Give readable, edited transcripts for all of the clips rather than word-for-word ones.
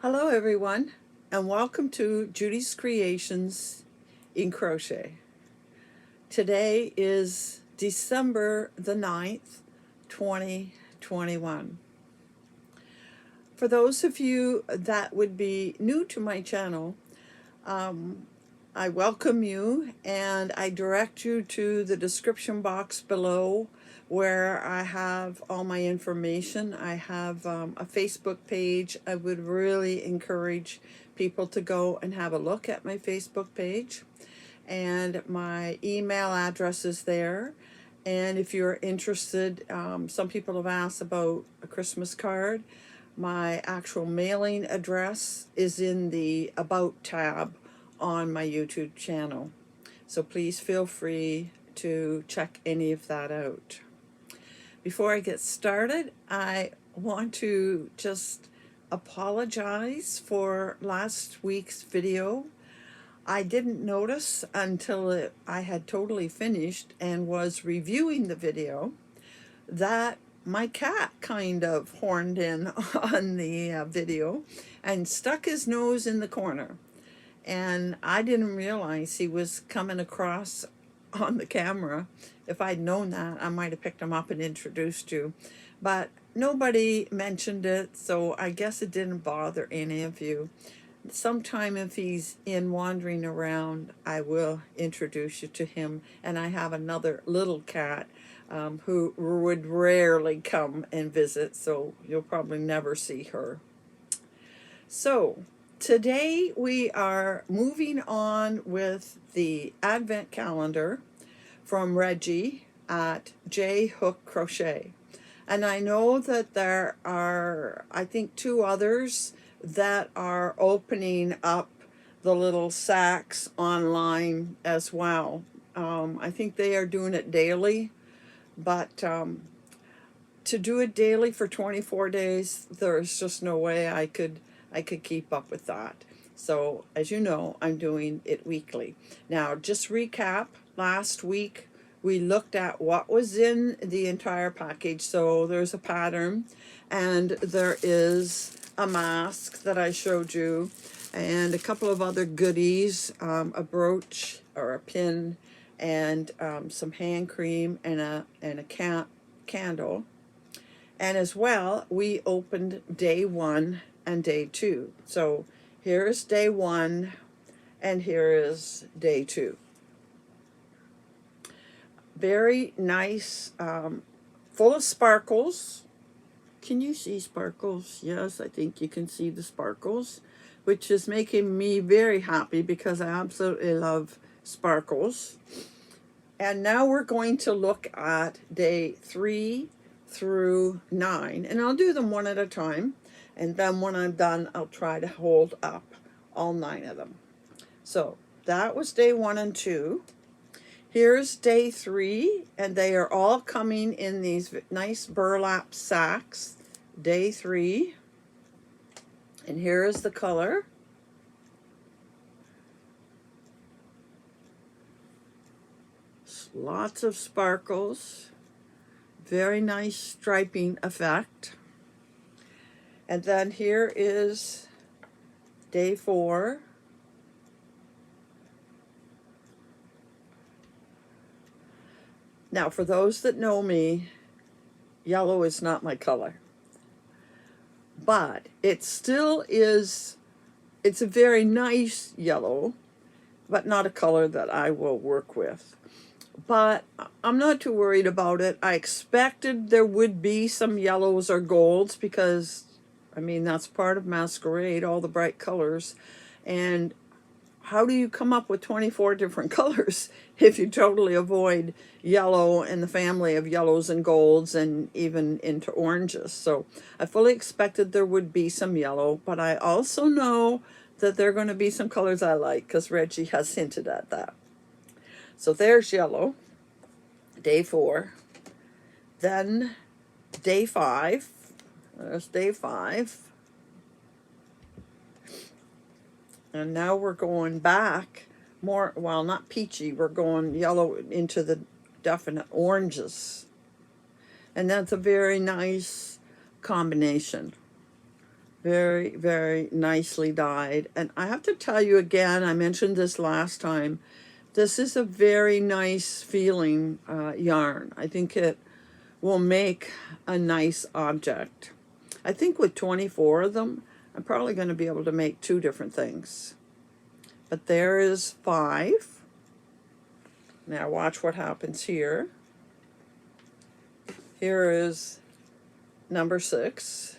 Hello everyone, and welcome to Judy's Creations in Crochet. Today is December the 9th, 2021. For those of you that would be new to my channel, I welcome you and I direct you to the description box below where I have all my information. I have a Facebook page. I would really encourage people to go and have a look at my Facebook page. And my email address is there. And if you're interested, some people have asked about a Christmas card. My actual mailing address is in the About tab on my YouTube channel. So please feel free to check any of that out. Before I get started, I want to just apologize for last week's video. I didn't notice until I had totally finished and was reviewing the video that my cat kind of horned in on the video and stuck his nose in the corner. And I didn't realize he was coming across on the camera. If I'd known that, I might have picked him up and introduced you. But nobody mentioned it, so I guess it didn't bother any of you. Sometime if he's in wandering around, I will introduce you to him. And I have another little cat who would rarely come and visit, so you'll probably never see her. So today we are moving on with the Advent calendar from Reggie at J Hook Crochet. And I know that there are, I think, two others that are opening up the little sacks online as well. I think they are doing it daily, but to do it daily for 24 days, there's just no way I could keep up with that. So as you know, I'm doing it weekly. Now, just recap, last week we looked at what was in the entire package. So there's a pattern and there is a mask that I showed you and a couple of other goodies, a brooch or a pin and some hand cream and a candle. And as well, we opened day 1 and day 2. So here's day 1 and here is day 2. Very nice, full of sparkles. Can you see sparkles? Yes, I think you can see the sparkles, which is making me very happy because I absolutely love sparkles. And now we're going to look at day 3 through 9, and I'll do them one at a time. And then when I'm done, I'll try to hold up all 9 of them. So that was day 1 and 2. Here's day 3, and they are all coming in these nice burlap sacks. Day 3. And here is the color. Lots of sparkles. Very nice striping effect. And then here is day 4. Now, for those that know me, yellow is not my color. But it still is, it's a very nice yellow, but not a color that I will work with. But I'm not too worried about it. I expected there would be some yellows or golds because, I mean, that's part of masquerade, all the bright colors. And how do you come up with 24 different colors if you totally avoid yellow and the family of yellows and golds and even into oranges? So I fully expected there would be some yellow, but I also know that there are going to be some colors I like because Reggie has hinted at that. So there's yellow, day 4. Then day 5, there's day 5. And now we're going back more, well, not peachy, we're going yellow into the definite oranges. And that's a very nice combination. Very, very nicely dyed. And I have to tell you again, I mentioned this last time, this is a very nice feeling yarn. I think it will make a nice object. I think with 24 of them, I'm probably going to be able to make 2 different things. But there is 5. Now watch what happens here. Here is number 6.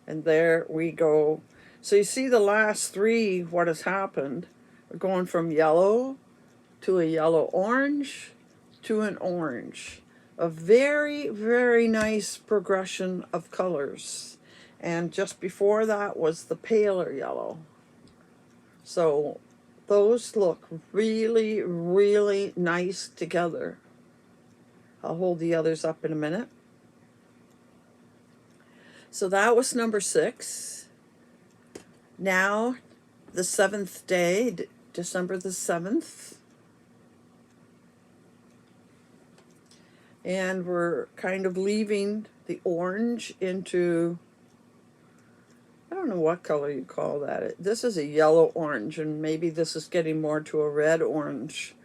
And there we go. So you see the last 3, what has happened. We're going from yellow to a yellow-orange to an orange. A very, very nice progression of colors. And just before that was the paler yellow. So those look really, really nice together. I'll hold the others up in a minute. So that was number 6. Now, the 7th day, December the 7th. And we're kind of leaving the orange into, I don't know what color you call that. This is a yellow-orange, and maybe this is getting more to a red-orange.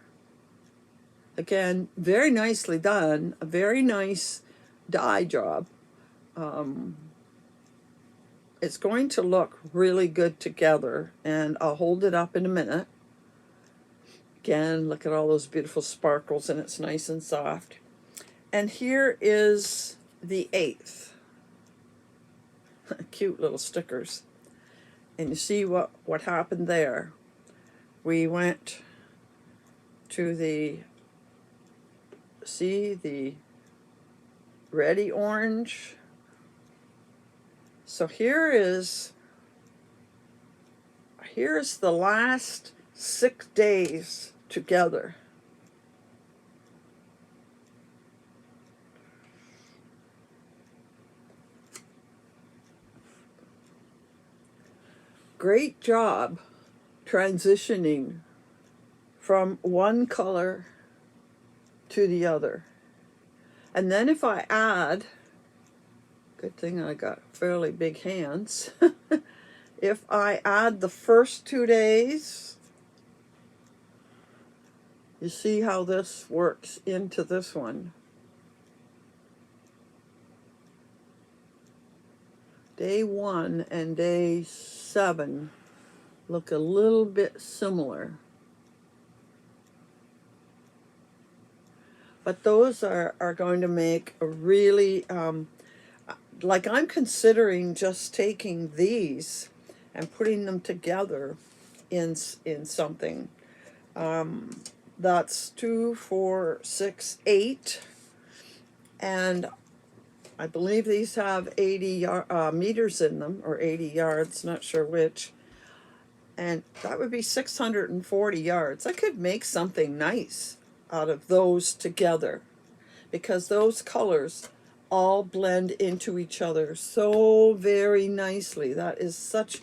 Again, very nicely done. A very nice dye job. It's going to look really good together, and I'll hold it up in a minute. Again, look at all those beautiful sparkles, and it's nice and soft. And here is the 8th. Cute little stickers. And you see what happened there. We went to the, see the reddy orange. So here's the last 6 days together. Great job transitioning from one color to the other. And then if I add, good thing I got fairly big hands, if I add the first 2 days, you see how this works into this one. Day 1 and day 7 look a little bit similar. But those are going to make a really, like I'm considering just taking these and putting them together in something. That's 2, 4, 6, 8. And I believe these have 80 meters in them, or 80 yards, not sure which. And that would be 640 yards. I could make something nice out of those together, because those colors all blend into each other so very nicely. That is such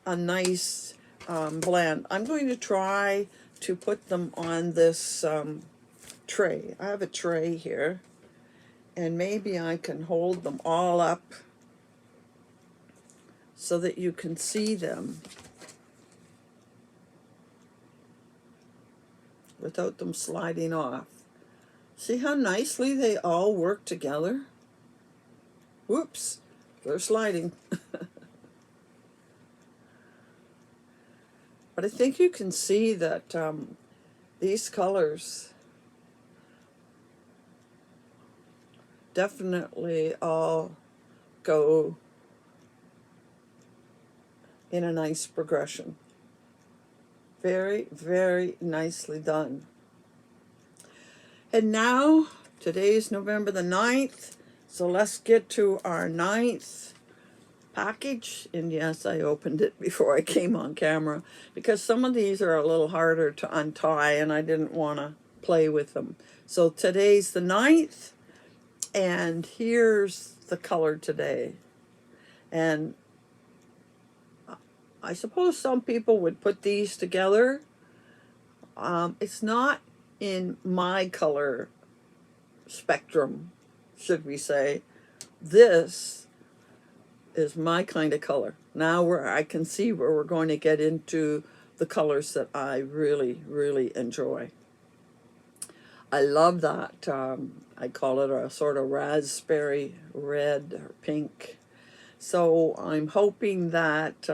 a nice blend. I'm going to try to put them on this tray. I have a tray here. And maybe I can hold them all up so that you can see them without them sliding off. See how nicely they all work together? Whoops, they're sliding. But I think you can see that these colors definitely all go in a nice progression. Very, very nicely done. And now, today's November the 9th, so let's get to our 9th package. And yes, I opened it before I came on camera, because some of these are a little harder to untie, and I didn't want to play with them. So today's the 9th. And here's the color today. And I suppose some people would put these together. It's not in my color spectrum, should we say. This is my kind of color. Now where I can see where we're going to get into the colors that I really, really enjoy. I love that. I call it a sort of raspberry red or pink. So I'm hoping that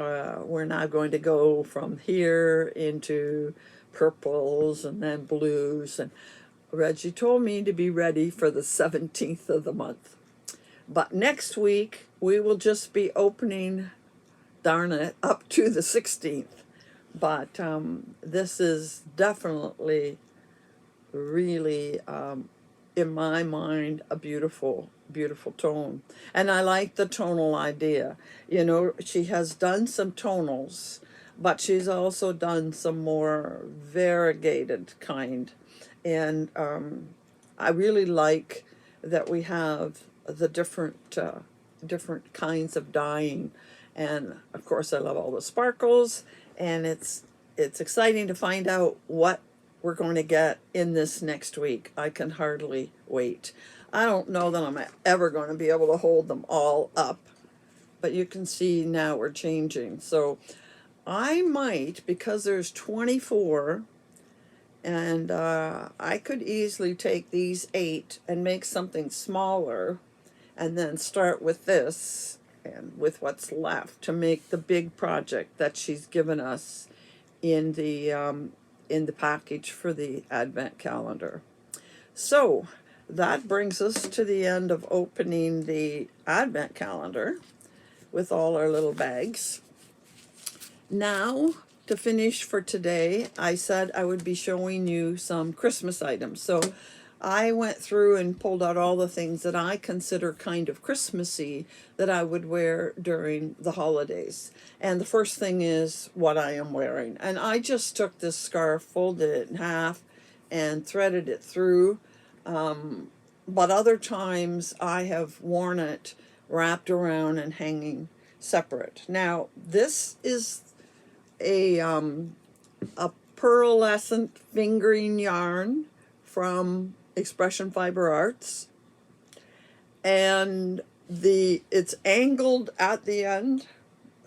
we're now going to go from here into purples and then blues. And Reggie told me to be ready for the 17th of the month. But next week, we will just be opening, darn it, up to the 16th. But this is definitely really, in my mind, a beautiful, beautiful tone. And I like the tonal idea. You know, she has done some tonals, but she's also done some more variegated kind. And I really like that we have the different kinds of dyeing. And of course, I love all the sparkles, and it's exciting to find out what we're going to get in this next week. I can hardly wait. I don't know that I'm ever going to be able to hold them all up, but you can see now we're changing. So I might, because there's 24, and I could easily take these 8 and make something smaller, and then start with this and with what's left to make the big project that she's given us in the package for the Advent calendar. So that brings us to the end of opening the Advent calendar with all our little bags. Now, to finish for today, I said I would be showing you some Christmas items. So I went through and pulled out all the things that I consider kind of Christmassy that I would wear during the holidays. And the first thing is what I am wearing. And I just took this scarf, folded it in half, and threaded it through. But other times I have worn it wrapped around and hanging separate. Now, this is a pearlescent fingering yarn from Expression Fiber Arts, and it's angled at the end.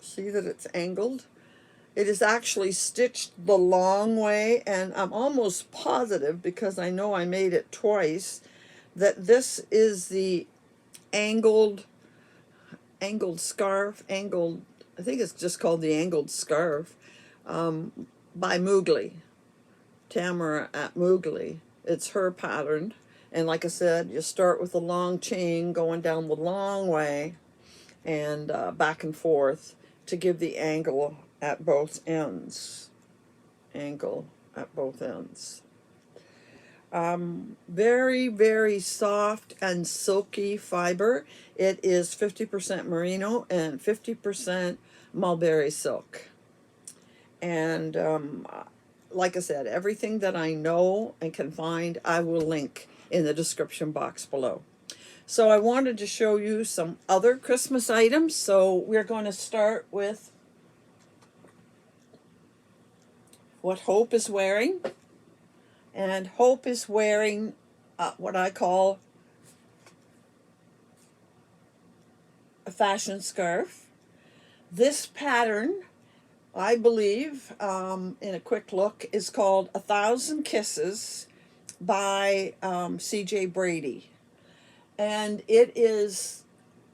See that it's angled? It is actually stitched the long way, and I'm almost positive, because I know I made it twice, that this is the angled scarf, I think it's just called the angled scarf, by Moogly, Tamara at Moogly. It's her pattern, and like I said, you start with a long chain going down the long way and back and forth to give the angle at both ends. Very, very soft and silky fiber. It is 50% merino and 50% mulberry silk. And like I said, everything that I know and can find, I will link in the description box below. So I wanted to show you some other Christmas items. So we're going to start with what Hope is wearing. And Hope is wearing what I call a fashion scarf. This pattern, I believe, in a quick look, is called 1,000 Kisses by C.J. Brady. And it is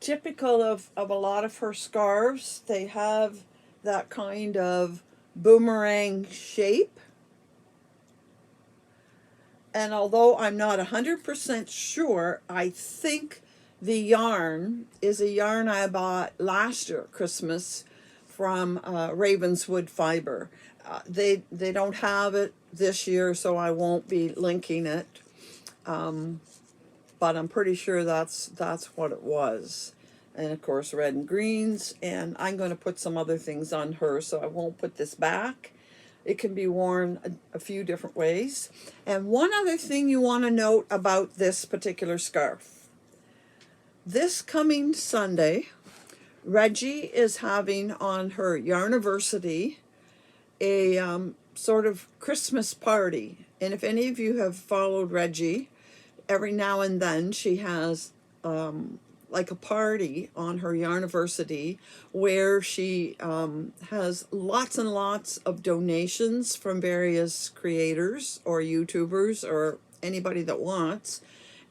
typical of a lot of her scarves. They have that kind of boomerang shape. And although I'm not 100% sure, I think the yarn is a yarn I bought last year at Christmas from Ravenswood Fiber. They don't have it this year, so I won't be linking it. But I'm pretty sure that's what it was. And of course, red and greens. And I'm going to put some other things on her, so I won't put this back. It can be worn a few different ways. And one other thing you want to note about this particular scarf. This coming Sunday, Reggie is having on her Yarniversity a sort of Christmas party. And if any of you have followed Reggie, every now and then she has like a party on her Yarniversity where she has lots and lots of donations from various creators or YouTubers or anybody that wants.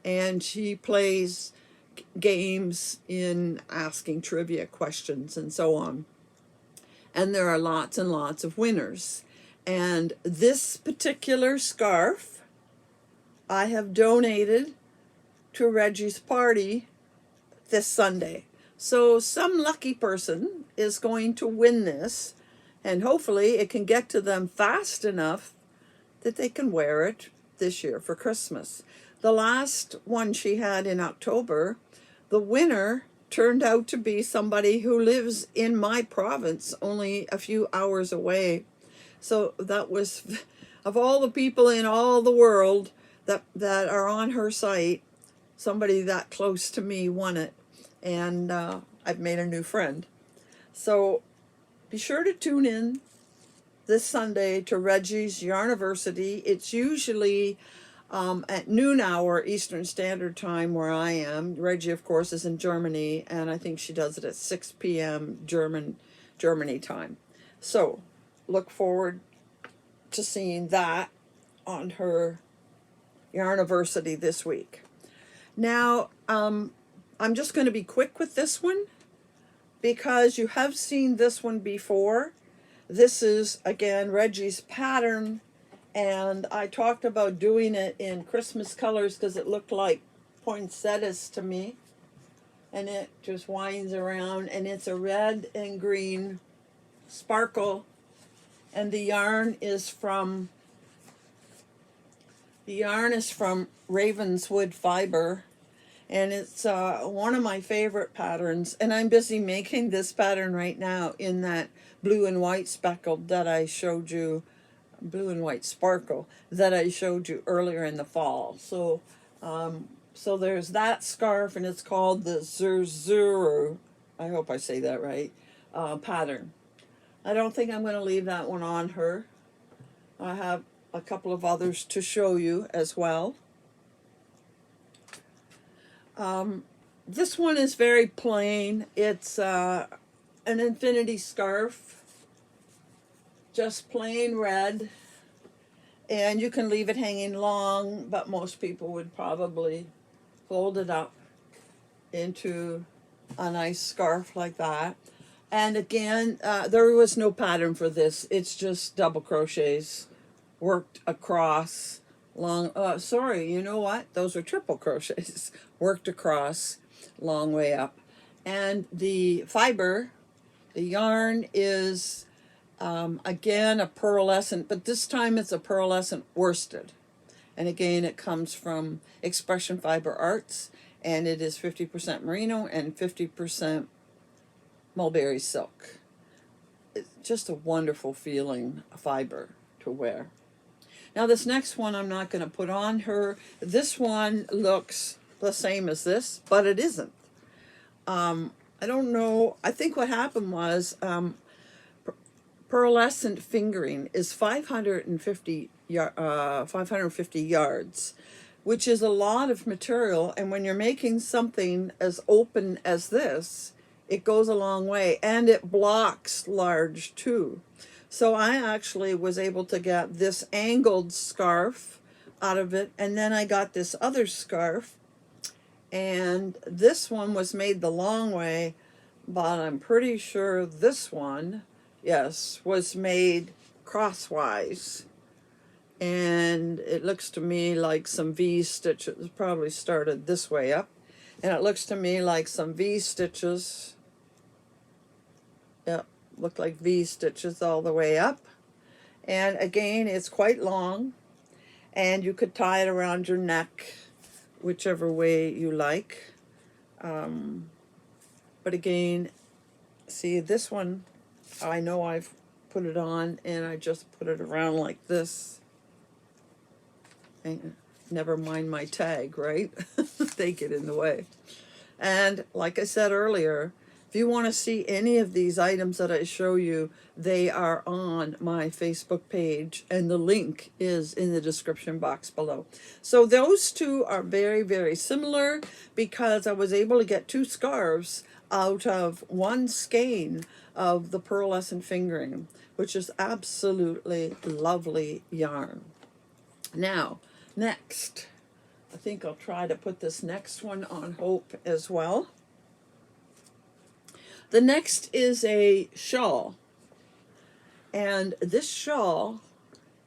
And she plays games in asking trivia questions and so on. And there are lots and lots of winners. And this particular scarf I have donated to Reggie's party this Sunday. So some lucky person is going to win this, and hopefully it can get to them fast enough that they can wear it this year for Christmas. The last one she had in October, the winner turned out to be somebody who lives in my province, only a few hours away. So that was, of all the people in all the world that are on her site, somebody that close to me won it. And I've made a new friend. So be sure to tune in this Sunday to Reggie's Yarniversity. It's usually at noon hour Eastern Standard Time where I am. Reggie, of course, is in Germany, and I think she does it at 6 p.m. Germany time. So look forward to seeing that on her Yarniversity this week. Now, I'm just going to be quick with this one because you have seen this one before. This is, again, Reggie's pattern, and I talked about doing it in Christmas colors because it looked like poinsettias to me, and it just winds around, and it's a red and green sparkle, and the yarn is from Ravenswood fiber, and it's one of my favorite patterns, and I'm busy making this pattern right now in that blue and white speckled that I showed you, blue and white sparkle that I showed you earlier in the fall. So so there's that scarf, and it's called the Zurzuru, I hope I say that right, pattern. I don't think I'm going to leave that one on her. I have a couple of others to show you as well. This one is very plain. It's an infinity scarf, just plain red, and you can leave it hanging long, but most people would probably fold it up into a nice scarf like that. And again, there was no pattern for this. It's just double crochets worked across long, sorry, you know what? Those are triple crochets worked across long way up. And the fiber, the yarn is, again, a pearlescent, but this time it's a pearlescent worsted. And again, it comes from Expression Fiber Arts, and it is 50% merino and 50% mulberry silk. It's just a wonderful feeling fiber to wear. Now this next one I'm not going to put on her. This one looks the same as this, but it isn't. I don't know. I think what happened was pearlescent fingering is 550 yards, which is a lot of material. And when you're making something as open as this, it goes a long way, and it blocks large too. So I actually was able to get this angled scarf out of it, and then I got this other scarf, and this one was made the long way, but I'm pretty sure this one, yes, was made crosswise. And it looks to me like some V stitches, probably started this way up, and it looks to me like some V stitches. Yep, look like V stitches all the way up. And again, it's quite long, and you could tie it around your neck, whichever way you like. But again, see this one, I know I've put it on, and I just put it around like this. And never mind my tag, right? They get in the way. And like I said earlier, if you want to see any of these items that I show you, they are on my Facebook page, and the link is in the description box below. So those two are very, very similar because I was able to get 2 scarves out of 1 skein of the pearlescent fingering, which is absolutely lovely yarn. Now, next, I think I'll try to put this next one on Hope as well. The next is a shawl, and this shawl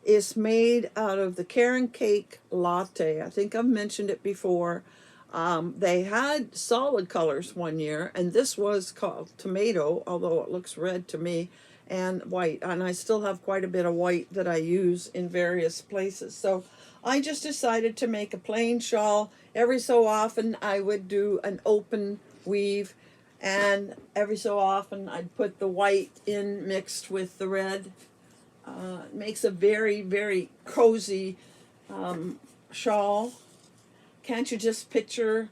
is made out of the Karen Cake Latte. I think I've mentioned it before. They had solid colors one year, and this was called tomato, although it looks red to me, and white. And I still have quite a bit of white that I use in various places. So I just decided to make a plain shawl. Every so often I would do an open weave, and every so often I'd put the white in mixed with the red. It makes a very, very cozy shawl. Can't you just picture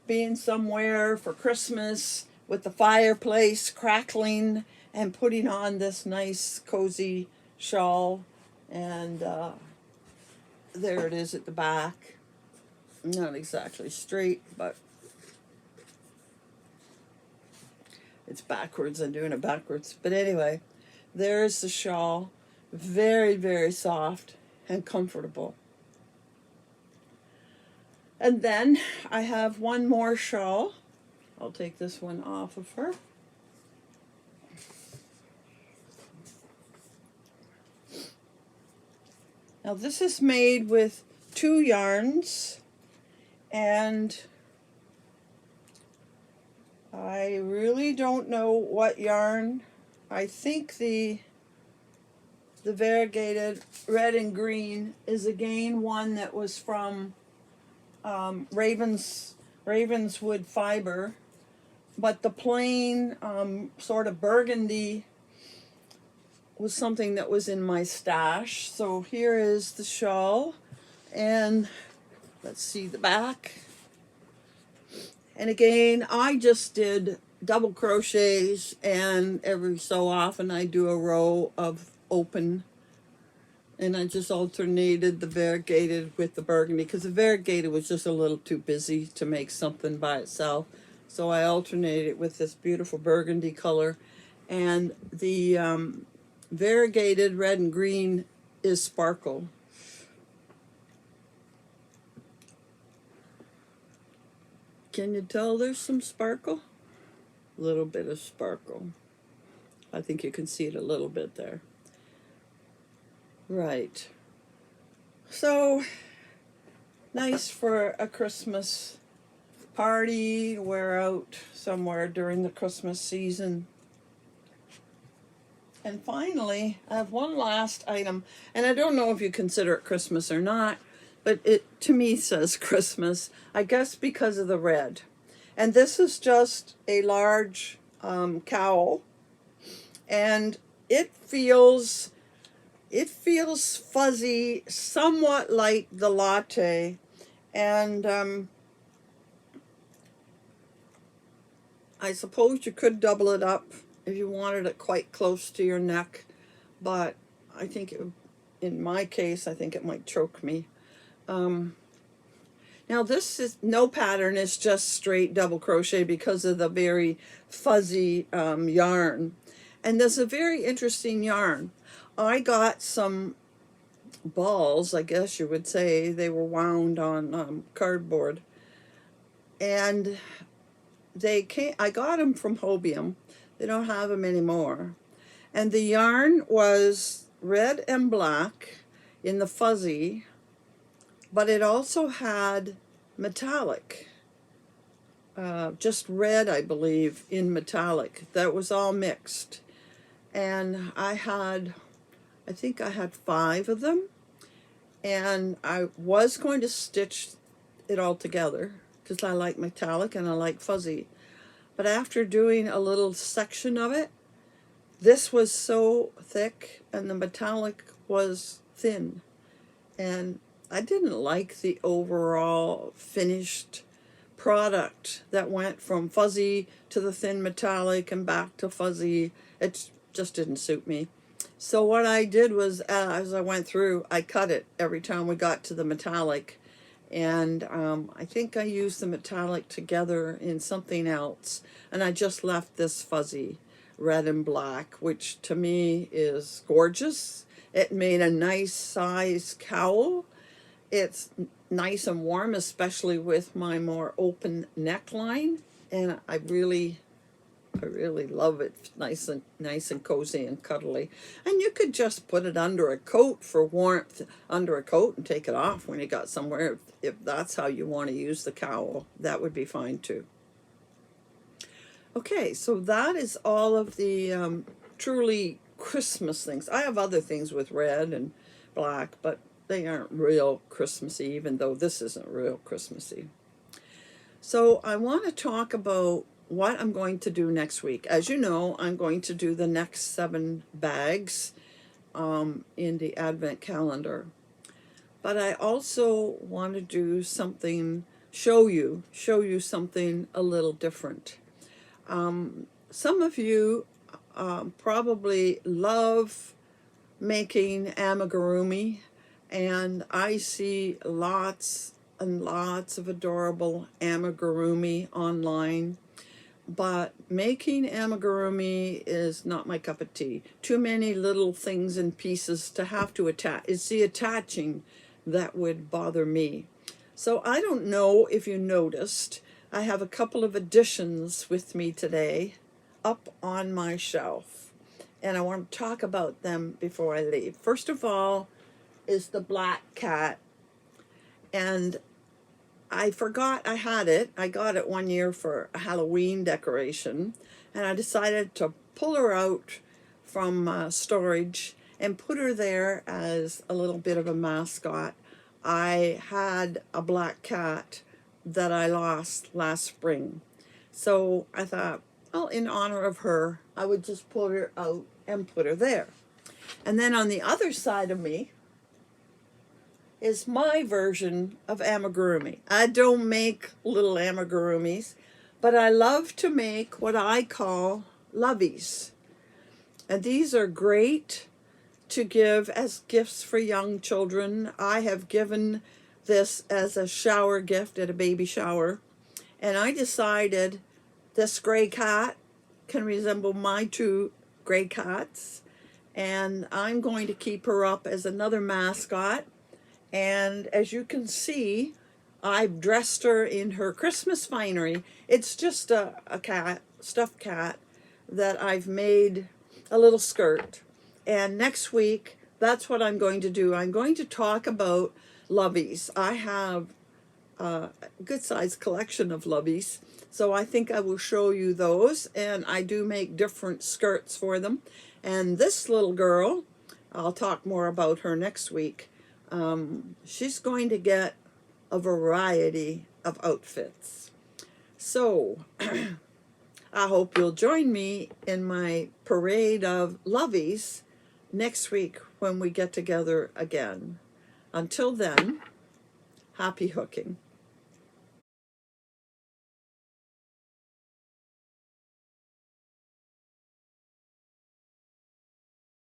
being somewhere for Christmas with the fireplace crackling and putting on this nice cozy shawl? And there it is at the back. Not exactly straight, but it's backwards. I'm doing it backwards. But anyway, there's the shawl. Very, very soft and comfortable. And then I have one more shawl. I'll take this one off of her. Now this is made with 2 yarns, and I really don't know what yarn. I think the variegated red and green is again one that was from Ravenswood fiber, but the plain sort of burgundy was something that was in my stash. So here is the shawl, and let's see the back. And again, I just did double crochets, and every so often I do a row of open, and I just alternated the variegated with the burgundy because the variegated was just a little too busy to make something by itself. So I alternated it with this beautiful burgundy color, and the variegated red and green is sparkle. Can you tell there's some sparkle? A little bit of sparkle. I think you can see it a little bit there. Right. So nice for a Christmas party, wear out somewhere during the Christmas season. And finally, I have one last item, and I don't know if you consider it Christmas or not, but it to me says Christmas, I guess because of the red. And this is just a large cowl, and it feels fuzzy, somewhat like the latte, and I suppose you could double it up if you wanted it quite close to your neck, but I think in my case, I think it might choke me. Now this is no pattern, it's just straight double crochet because of the very fuzzy yarn. And there's a very interesting yarn. I got some balls, I guess you would say. They were wound on cardboard, and I got them from Hobium. They don't have them anymore. And the yarn was red and black in the fuzzy, but it also had metallic, just red, I believe, in metallic. That was all mixed. And I think I had 5 of them, and I was going to stitch it all together because I like metallic and I like fuzzy. But after doing a little section of it, this was so thick and the metallic was thin, and I didn't like the overall finished product that went from fuzzy to the thin metallic and back to fuzzy. It just didn't suit me. So what I did was, as I went through, I cut it every time we got to the metallic. And I think I used the metallic together in something else. And I just left this fuzzy red and black, which to me is gorgeous. It made a nice size cowl. It's nice and warm, especially with my more open neckline. And I really love it. It's nice and cozy and cuddly. And you could just put it under a coat for warmth, under a coat, and take it off when you got somewhere. If that's how you want to use the cowl, that would be fine too. Okay, so that is all of the truly Christmas things. I have other things with red and black, but they aren't real Christmassy, even though this isn't real Christmassy. So I want to talk about what I'm going to do next week. As you know, I'm going to do the next 7 bags in the Advent calendar. But I also want to do something, show you something a little different. Some of you probably love making amigurumi, and I see lots and lots of adorable amigurumi online. But making amigurumi is not my cup of tea. Too many little things and pieces to have to attach. It's the attaching that would bother me. So I don't know if you noticed, I have a couple of additions with me today up on my shelf. And I want to talk about them before I leave. First of all is the black cat. And I forgot I had it. I got it one year for a Halloween decoration, and I decided to pull her out from storage and put her there as a little bit of a mascot. I had a black cat that I lost last spring. So I thought, well, in honor of her, I would just pull her out and put her there. And then on the other side of me is my version of amigurumi. I don't make little amigurumis, but I love to make what I call loveys. And these are great to give as gifts for young children. I have given this as a shower gift at a baby shower. And I decided this gray cat can resemble my 2 gray cats. And I'm going to keep her up as another mascot. And as you can see, I've dressed her in her Christmas finery. It's just a cat, stuffed cat, that I've made a little skirt. And next week, that's what I'm going to do. I'm going to talk about loveys. I have a good-sized collection of loveys, so I think I will show you those. And I do make different skirts for them. And this little girl, I'll talk more about her next week. She's going to get a variety of outfits. So I hope you'll join me in my parade of loveys next week when we get together again. Until then, happy hooking.